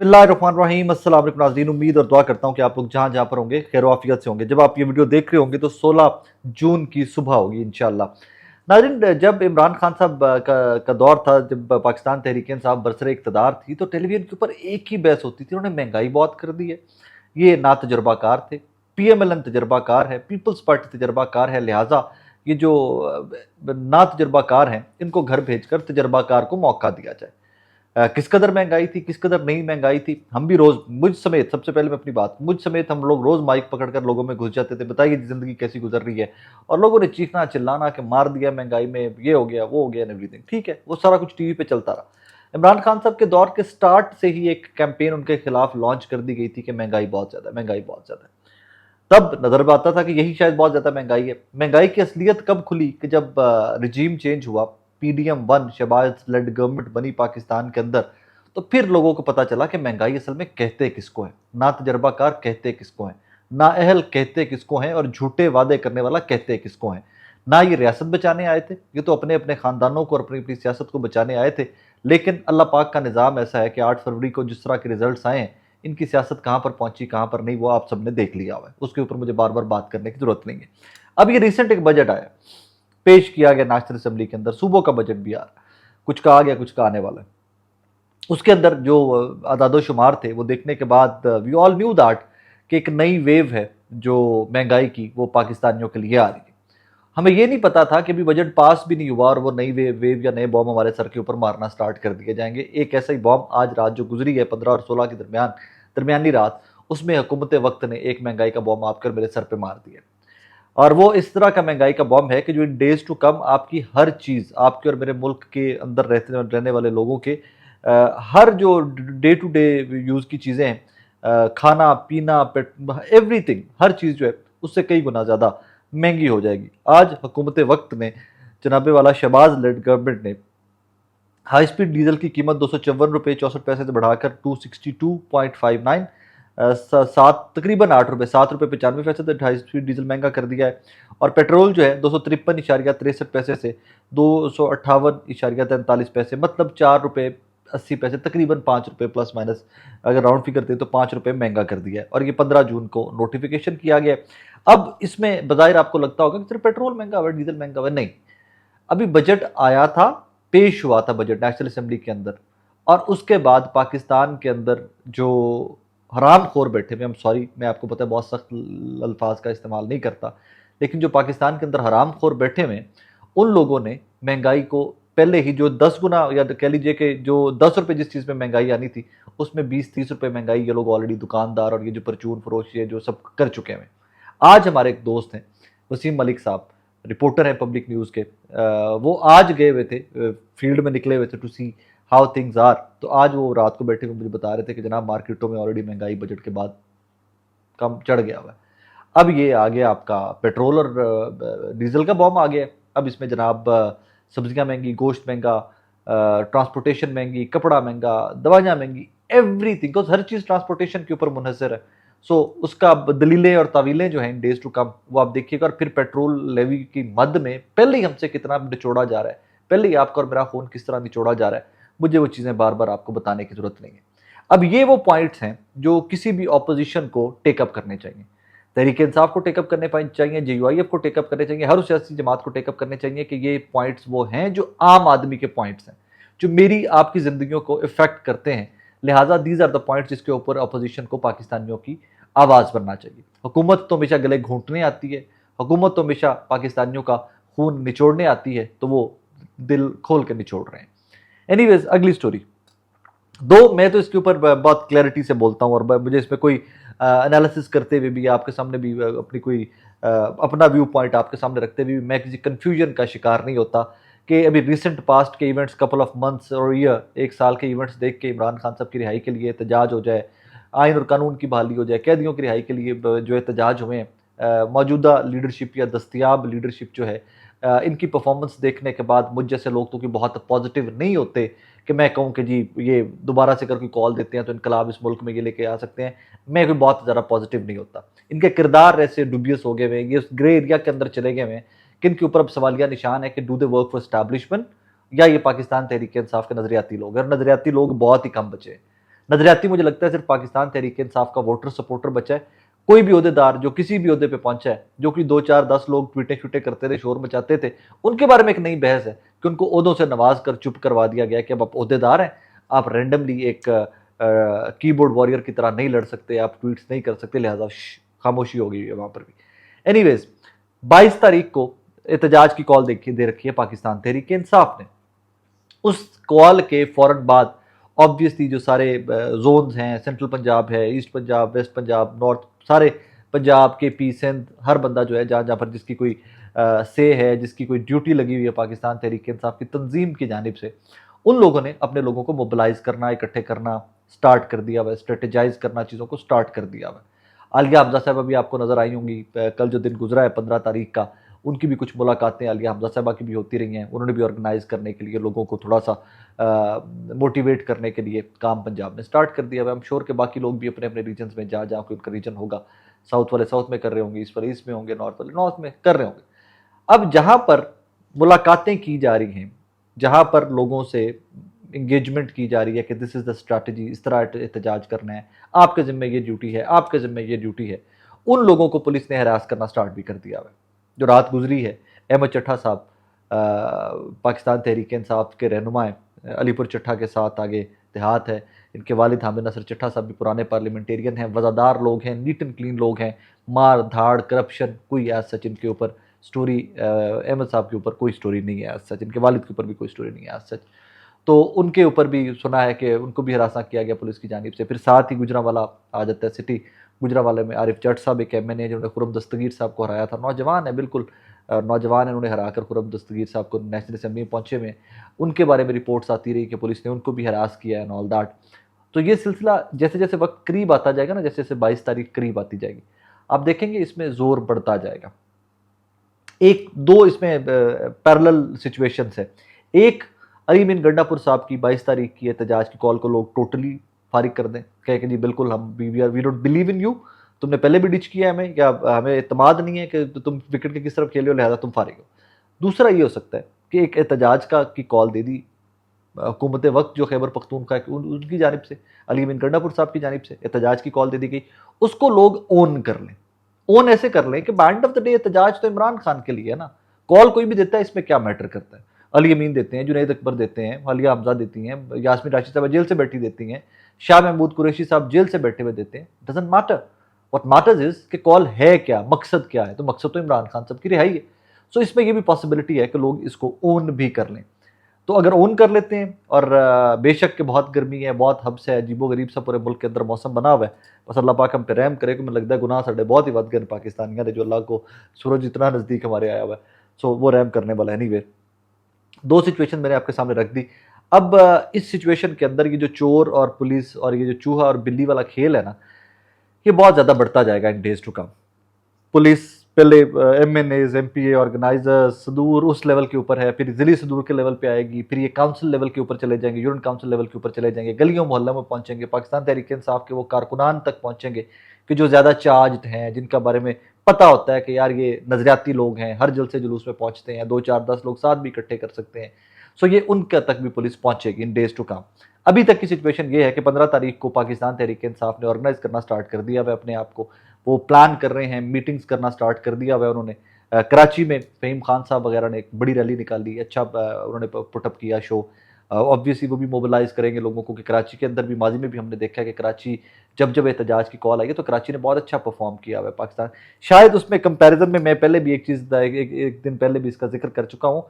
बिस्मिल्लाहिर्रहमानिर्रहीम। अस्सलाम वालेकुम नाज़रीन, उम्मीद और दुआ करता हूँ कि आप लोग जहाँ जहाँ पर होंगे खैर आफियत से होंगे। जब आप ये वीडियो देख रहे होंगे तो 16 जून की सुबह होगी इंशाल्लाह। नाज़रीन, जब इमरान खान साहब का दौर था, जब पाकिस्तान तहरीक इंसाफ बरसरे इक़्तिदार थी, तो टेलीविज़न के ऊपर एक ही बहस होती थी, उन्होंने महंगाई बहुत कर दी है। ये ना तजर्बाकार थे, पीएमएलएन तजर्बाकार है, पीपल्स पार्टी तजर्बाकार है, लिहाजा ये जो ना तजर्बाकार हैं इनको घर भेजकर तजर्बाकार को मौका दिया जाए। किस कदर महंगाई थी, किस कदर नहीं महंगाई थी, हम भी रोज, मुझ समेत, सबसे पहले मैं अपनी बात, मुझ समेत हम लोग रोज माइक पकड़कर लोगों में घुस जाते थे, बताइए जिंदगी कैसी गुजर रही है। और लोगों ने चीखना चिल्लाना कि मार दिया महंगाई में, ये हो गया वो हो गया, एवरीथिंग। ठीक है, वो सारा कुछ टीवी पे चलता रहा। इमरान खान साहब के दौर के स्टार्ट से ही एक कैंपेन उनके खिलाफ लॉन्च कर दी गई थी कि महंगाई बहुत ज्यादा, महंगाई बहुत ज्यादा। तब नजर में आता था कि यही शायद बहुत ज्यादा महंगाई है। महंगाई की असलियत कब खुली कि जब रिजीम चेंज हुआ, PDM-1 शहबाज लेड गवर्नमेंट बनी पाकिस्तान के अंदर, तो फिर लोगों को पता चला कि महंगाई असल में कहते किसको है, ना तजर्बाकार कहते किसको है, ना अहल कहते किसको हैं, और झूठे वादे करने वाला कहते किसको है। ना ये रियासत बचाने आए थे, ये तो अपने अपने खानदानों को और अपनी अपनी सियासत को बचाने आए थे। लेकिन अल्लाह पाक का निज़ाम ऐसा है कि 8 फरवरी को जिस तरह के रिजल्ट आए हैं, इनकी सियासत कहाँ पर पहुंची कहाँ पर नहीं, वो आप सबने देख लिया हुआ है, उसके ऊपर मुझे बार बार बात करने की जरूरत नहीं है। अब ये रिसेंट एक बजट आया, पेश किया गया नेशनल असेंबली के अंदर, सूबों का बजट भी आ रहा, कुछ का आ गया, कुछ का आने वाला है। उसके अंदर जो आदादो शुमार थे वो देखने के बाद वी ऑल न्यू दैट कि एक नई वेव है जो महंगाई की, वो पाकिस्तानियों के लिए आ रही है। हमें ये नहीं पता था कि अभी बजट पास भी नहीं हुआ और वो नई वेव या नए बॉम्ब हमारे सर के ऊपर मारना स्टार्ट कर दिए जाएंगे। एक ऐसा ही बॉम्ब आज रात जो गुजरी है 15 और 16 के दरमियानी रात, उसमें हुकूमत वक्त ने एक महंगाई का बॉम्ब आपकर मेरे सर पे मार दिया। और वो इस तरह का महंगाई का बॉम्ब है कि जो इन डेज टू कम आपकी हर चीज़, आपके और मेरे मुल्क के अंदर रहने वाले लोगों के हर जो डे टू डे यूज़ की चीज़ें हैं, खाना पीना एवरीथिंग, हर चीज़ जो है उससे कई गुना ज़्यादा महंगी हो जाएगी। आज हुकूमत वक्त ने, जनाबे वाला शहबाज लेड गवर्नमेंट ने, हाई स्पीड डीजल की कीमत 254 रुपये 64 पैसे से बढ़ाकर 262.59, सात तकरीबन 8 रुपये, 7 रुपये 95 पैसे तक हाई स्पीड डीजल महंगा कर दिया है। और पेट्रोल जो है 253.63 पैसे से 258.43 पैसे, मतलब 4 रुपये 80 पैसे, तकरीबन 5 रुपये प्लस माइनस, अगर राउंड फिगर दें तो 5 रुपये महंगा कर दिया है। और ये 15 जून को नोटिफिकेशन किया गया है। अब इसमें बज़ाहिर आपको लगता होगा कि सिर्फ पेट्रोल महंगा हुआ, डीजल महंगा हुआ, नहीं। अभी बजट आया था, पेश हुआ था बजट नेशनल असेंबली के अंदर, और उसके बाद पाकिस्तान के अंदर जो हराम खोर बैठे हुए, सॉरी, मैं आपको पता है बहुत सख्त अल्फाज का इस्तेमाल नहीं करता, लेकिन जो पाकिस्तान के अंदर हराम खोर बैठे हुए, उन लोगों ने महंगाई को पहले ही जो 10 गुना, या कह लीजिए कि जो 10 रुपये जिस चीज़ में महंगाई आनी थी, उसमें 20-30 रुपये महंगाई ये लोग ऑलरेडी दुकानदार और ये जो परचून फरोशी है जो सब कर चुके हैं। आज हमारे एक दोस्त हैं वसीम मलिक साहब, रिपोर्टर हैं पब्लिक न्यूज़ के, वो आज गए हुए थे, फील्ड में निकले हुए थे to see how things are. तो आज वो रात को बैठे हुए मुझे बता रहे थे कि जनाब मार्केटों में ऑलरेडी महंगाई बजट के बाद कम चढ़ गया हुआ है। अब ये आ गया आपका पेट्रोल और डीजल का बॉम्ब आ गया। अब इसमें जनाब सब्जियां महंगी, गोश्त महंगा, ट्रांसपोर्टेशन महंगी, कपड़ा महंगा, दवाइयाँ महंगी, everything, because her cheese transportation के ऊपर मुनहसर है। सो उसका दलीलें और तावीलें जो हैं डेज टू कम, वो आप देखिएगा। और फिर पेट्रोल लेवी की मद में पहले ही हमसे कितना निचोड़ा जा रहा है, पहले ही आपका और मेरा खून किस तरह निचोड़ा जा रहा है, मुझे वो चीज़ें बार बार आपको बताने की जरूरत नहीं है। अब ये वो पॉइंट्स हैं जो किसी भी ऑपोजिशन को टेकअप करने चाहिए। तहरीक इंसाफ को टेकअप करने चाहिए, JUIF को टेकअप करने चाहिए, हर सियासी जमात को टेकअप करने चाहिए कि ये पॉइंट्स वो हैं जो आम आदमी के पॉइंट्स हैं, जो मेरी आपकी ज़िंदगियों को इफेक्ट करते हैं। लिहाजा दीज आर द पॉइंट्स जिसके ऊपर अपोजिशन को पाकिस्तानियों की आवाज़ बनना चाहिए। हुकूमत तो हमेशा गले घूंटने आती है, हुकूमत तो हमेशा पाकिस्तानियों का खून निचोड़ने आती है, तो वो दिल खोल कर निचोड़ रहे हैं। एनीवेज, अगली स्टोरी दो, मैं तो इसके ऊपर बहुत क्लैरिटी से बोलता हूँ, और मुझे इसमें कोई एनालिसिस करते हुए भी, आपके सामने भी अपनी कोई अपना व्यू पॉइंट आपके सामने रखते हुए भी मैं किसी कन्फ्यूजन का शिकार नहीं होता कि अभी रिसेंट पास्ट के इवेंट्स, कपल ऑफ मंथ्स और ईयर, एक साल के इवेंट्स देख के इमरान खान साहब की रिहाई के लिए एहतजाज हो जाए, आइन और कानून की बहाली हो जाए, कैदियों की रिहाई के लिए जो एहतजाज हुए हैं, मौजूदा लीडरशिप या दस्तियाब लीडरशिप जो है, इनकी परफॉर्मेंस देखने के बाद मुझ जैसे लोग तो कि बहुत पॉजिटिव नहीं होते कि मैं कहूँ कि जी ये दोबारा से अगर कोई कॉल देते हैं तो इनकलाब इस मुल्क में ये लेके आ सकते हैं, मैं कोई बहुत ज़्यादा पॉजिटिव नहीं होता। इनके किरदार ऐसे डुबियस हो गए हुए, ये उस ग्रे एरिया के अंदर चले गए हैं किन के ऊपर अब सवालिया निशान है कि do they work for establishment, या ये पाकिस्तान तहरीक इंसाफ के नजरियाती लोग, और नजरियाती लोग बहुत ही कम बचे। नजरियाती मुझे लगता है सिर्फ पाकिस्तान तहरीक इंसाफ का वोटर सपोर्टर बचा है। कोई भी ओहदेदार जो किसी भी ओहदे पे पहुंचा है, जो कि 2 4 10 लोग ट्वीटे शूटे करते थे, शोर मचाते थे, उनके बारे में एक नई बहस है कि उनको ओहदों से नवाज कर चुप करवा दिया गया कि अब आप ओहदेदार हैं, आप रैंडमली एक कीबोर्ड वॉरियर की तरह नहीं लड़ सकते, आप ट्वीट्स नहीं कर सकते, लिहाजा खामोशी हो गई है वहां पर भी। एनीवेज 22 तारीख को एहतजाज की कॉल देखिए दे रखी है पाकिस्तान तहरीक इंसाफ ने। उस कॉल के फौरन बाद ऑब्वियसली जो सारे जोन्स हैं, सेंट्रल पंजाब है, east Punjab, west Punjab, north, सारे पंजाब के पी सिंध, हर बंदा जो है जहाँ जहाँ पर जिसकी कोई से है, जिसकी कोई ड्यूटी लगी हुई है पाकिस्तान तहरीक इंसाफ की तंजीम की जानिब से, उन लोगों ने अपने लोगों को मोबिलाइज करना, इकट्ठे करना स्टार्ट कर दिया हुआ, स्ट्रेटेजाइज करना चीज़ों को स्टार्ट कर दिया हुआ। आलिया हमजा साहब अभी आपको नजर आई होंगी, कल जो दिन गुजरा है 15 तारीख का, उनकी भी कुछ मुलाकातें आलिया हमजा साहबा की भी होती रही हैं। उन्होंने भी ऑर्गेनाइज करने के लिए, लोगों को थोड़ा सा मोटिवेट करने के लिए काम पंजाब में स्टार्ट कर दिया। आई एम श्योर कि बाकी लोग भी अपने अपने रीजन में जहाँ जहाँ कोई उनका रीजन होगा, साउथ वाले साउथ में कर रहे होंगे, ईस्ट वाले ईस्ट में होंगे, नॉर्थ वाले नॉर्थ में कर रहे होंगे। अब जहाँ पर मुलाकातें की जा रही हैं, जहाँ पर लोगों से इंगेजमेंट की जा रही है कि दिस इज़ द स्ट्रैटेजी, इस तरह एहतजाज करना है, आपके ज़िम्मे ये ड्यूटी है, आपके ज़िम्मे ये ड्यूटी है, उन लोगों को पुलिस ने हरास करना स्टार्ट भी कर दिया है। जो रात गुजरी है, अहमद चट्ठा साहब पाकिस्तान तहरीक इंसाफ के रहनुमा हैं, अलीपुर चट्ठा के साथ आगे देहात है, इनके वालिद हामिद नसर चट्ठा साहब भी पुराने पार्लियामेंटेरियन हैं, वज़ादार लोग हैं, नीट एंड क्लीन लोग हैं, मार धाड़ करप्शन कोई एज सच इनके ऊपर स्टोरी, अहमद साहब के ऊपर कोई स्टोरी नहीं है एज सच, इनके वालिद के ऊपर भी कोई स्टोरी नहीं है एज सच। तो उनके ऊपर भी सुना है कि उनको भी हरासा किया गया पुलिस की जानिब से। फिर साथ ही गुजरांवाला आ जाता है सिटी, गुजरांवाले में आरिफ जट साहब एक एम एन ए जिन्होंने खुरम दस्तगीर साहब को हराया था, नौजवान है बिल्कुल, नौजवान है, उन्होंने हराकर खुरम दस्तगीर साहब को नेशनल असम्बली में पहुंचे में, उनके बारे में रिपोर्ट्स आती रही कि पुलिस ने उनको भी हरास किया है एंड ऑल दैट। तो ये सिलसिला जैसे जैसे वक्त करीब आता जाएगा ना, जैसे जैसे 22 तारीख करीब आती जाएगी, आप देखेंगे इसमें जोर बढ़ता जाएगा। एक दो इसमें पैरेलल सिचुएशंस है। एक, अली मीन गंडापुर साहब की 22 तारीख की एहतजाज की कॉल को लोग टोटली फारिग कर दें, कहे कि जी बिल्कुल हम we don't believe in you, तुमने पहले भी डिच किया है हमें, या हमें इत्मीनान नहीं है कि तुम विकेट के किस तरफ खेले हो, लिहाजा तुम फारिग हो। दूसरा ये हो सकता है कि एक एहतजाज की कॉल दे दी हुकूमत वक्त जो खैबर पख्तूनख्वा उनकी जानिब से, अली मीन गंडापुर साहब की जानिब से एहतजाज की कॉल दे दी गई, उसको लोग ओन कर लें। ओन ऐसे कर लें कि एंड ऑफ द डे एहतजाज तो इमरान खान के लिए है ना, कॉल कोई भी देता है, इसमें क्या मैटर करता है। अली अमीन देते हैं, जुनैद अकबर देते हैं, आलिया हमजा देती हैं, यास्मीन राशिद साहब जेल से बैठी देती हैं, शाह महमूद कुरैशी साहब जेल से बैठे हुए देते हैं, doesn't matter. What matters is कि कॉल है क्या, मकसद क्या है, तो मकसद तो इमरान खान साहब की रिहाई है। सो इसमें यह भी पॉसिबिलिटी है कि लोग इसको ओन भी कर लें। तो अगर ओन कर लेते हैं, और बेशक कि बहुत गर्मी है, बहुत हब्स है, अजीबो गरीब सा पूरे मुल्क के अंदर मौसम बना हुआ है, बस अल्लाह पाक हम पे रहम करे, कि मुझे लगता है गुनाह साढ़े बहुत ही वध गए पाकिस्तानियों ने, जो अल्लाह को सूरज इतना नज़दीक हमारे आया हुआ है, सो वो रहम करने वाला है। एनीवे, दो सिचुएशन मैंने आपके सामने रख दी। अब इस सिचुएशन के अंदर ये जो चोर और पुलिस और ये जो चूहा और बिल्ली वाला खेल है ना, ये बहुत ज़्यादा बढ़ता जाएगा इन डेज टू कम। पुलिस पहले MNAs MPA ऑर्गेनाइजर्स सदूर उस लेवल के ऊपर है, फिर जिली सदूर के लेवल पे आएगी, फिर ये काउंसिल लेवल के ऊपर चले जाएंगे, यूनियन काउंसिल लेवल के ऊपर चले जाएंगे, गलियों मोहल्लों में पहुंचेंगे, पाकिस्तान तहरीक इंसाफ के वो कारकुनान तक पहुंचेंगे कि जो ज़्यादा चार्ज हैं, जिनका बारे में पता होता है कि यार ये नजरियाती लोग हैं, हर जलसे जुलूस में पहुंचते हैं, 2 4 10 लोग साथ भी इकट्ठे कर सकते हैं। सो ये उनके तक भी पुलिस पहुंचेगी इन डेज टू कम। अभी तक की सिचुएशन ये है कि 15 तारीख को पाकिस्तान तहरीक इंसाफ ने ऑर्गेनाइज करना स्टार्ट कर दिया वह अपने आप को, वो प्लान कर रहे हैं, मीटिंग्स करना स्टार्ट कर दिया वह उन्होंने। कराची में फ़हीम खान साहब वगैरह ने एक बड़ी रैली निकाली, अच्छा उन्होंने पुटअप किया शो। ऑब्वियसली वो भी मोबिलाइज करेंगे लोगों को, कि कराची के अंदर भी माजी में भी हमने देखा है कि कराची जब जब एहतजाज की कॉल आई है तो कराची ने बहुत अच्छा परफॉर्म किया हुआ है। पाकिस्तान शायद उसमें कंपैरिजन में, मैं पहले भी एक चीज़ एक दिन पहले भी इसका जिक्र कर चुका हूँ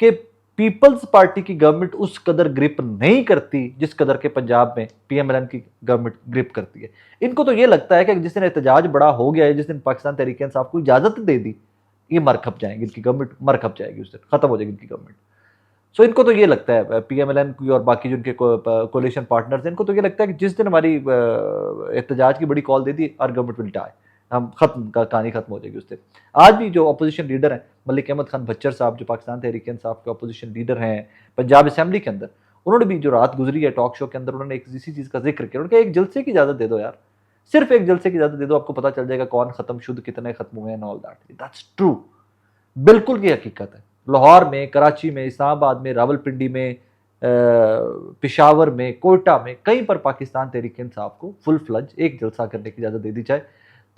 कि पीपल्स पार्टी की गवर्नमेंट उस कदर ग्रिप नहीं करती जिस कदर के पंजाब में PMLN की गवर्नमेंट ग्रिप करती है। इनको तो ये लगता है कि जिस दिन एहतजाज बड़ा हो गया है, जिस दिन पाकिस्तान तहरीक इंसाफ को इजाजत दे दी, ये मर खप जाएंगे, इनकी गवर्नमेंट मर खप जाएगी, उस दिन खत्म हो जाएगी इनकी गवर्नमेंट। सो इनको तो ये लगता है PMLN की और बाकी जो इनके कोलिशन पार्टनर्स हैं, इनको तो ये लगता है कि जिस दिन हमारी एहतजाज की बड़ी कॉल दे दी, आर गवर्नमेंट विल डाई, हम खत्म, कहानी खत्म हो जाएगी उस दिन। आज भी जो अपोजिशन लीडर हैं, मलिक अहमद खान भच्चर साहब जो पाकिस्तान तहरीक इंसाफ के अपोजिशन लीडर हैं पंजाब असम्बली के अंदर, उन्होंने भी जो रात गुजरी है टॉक शो के अंदर, उन्होंने एक इसी चीज़ का जिक्र किया। उन्होंने एक जलसे की इजाज़त दे दो यार, सिर्फ एक जलसे की इजाज़त दे दो, आपको पता चल जाएगा कौन खत्म शुद्ध, कितने खत्म हुए हैं, ऑल दैट। दैट्स ट्रू, बिल्कुल की हकीकत है। लाहौर में, कराची में, इस्लामाबाद में, रावलपिंडी में, पेशावर में, कोयटा में, कहीं पर पाकिस्तान तहरीक इंसाफ को फुल फ्लज एक जलसा करने की इजाज़त दे दी जाए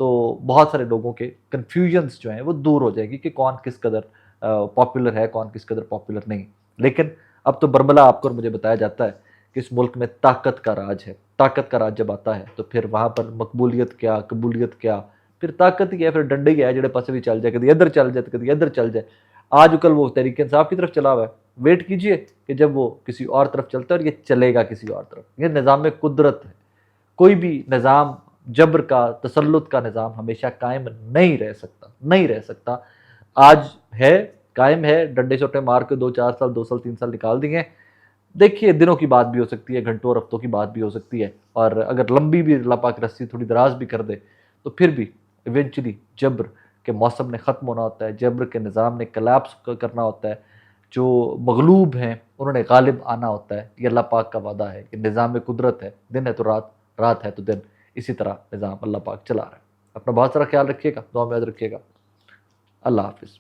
तो बहुत सारे लोगों के कन्फ्यूजन्स जो हैं वो दूर हो जाएगी कि कौन किस कदर पॉपुलर है, कौन किस कदर पॉपुलर नहीं। लेकिन अब तो बरमला आपको और मुझे बताया जाता है कि इस मुल्क में ताकत का राज है। ताकत का राज जब आता है तो फिर वहाँ पर मकबूलियत क्या, कबूलियत क्या, फिर ताकत ही है, फिर डंडे ही है जेड़े पासे भी चल जाए, कभी इधर चल जाए तो कभी इधर चल जाए। आज कल वो तहरीक इंसाफ की तरफ चला हुआ है, वेट कीजिए कि जब वो किसी और तरफ चलता है और ये चलेगा किसी और तरफ। ये निज़ाम कुदरत है। कोई भी निज़ाम जबर का, तसल्लुत का निज़ाम हमेशा कायम नहीं रह सकता, नहीं रह सकता। आज है, कायम है, डंडे छोटे मार के 2-4 साल, 2 साल 3 साल निकाल दिए। देखिए दिनों की बात भी हो सकती है, घंटों और हफ्तों की बात भी हो सकती है, और अगर लंबी भी अल्लाह पाक रस्सी थोड़ी दराज भी कर दे तो फिर भी इवेंचुअली जब्र के मौसम ने ख़त्म होना होता है, जब्र के निज़ाम ने कलैप्स करना होता है। जो मगलूब हैं उन्होंने गालिब आना होता है। ये अल्लाह पाक का वादा है कि निज़ाम कुदरत है, दिन है तो रात, रात है तो दिन। इसी तरह निज़ाम अल्लाह पाक चला रहा है। अपना बहुत सारा ख्याल रखिएगा, दुआ में याद रखिएगा। अल्लाह हाफिज़।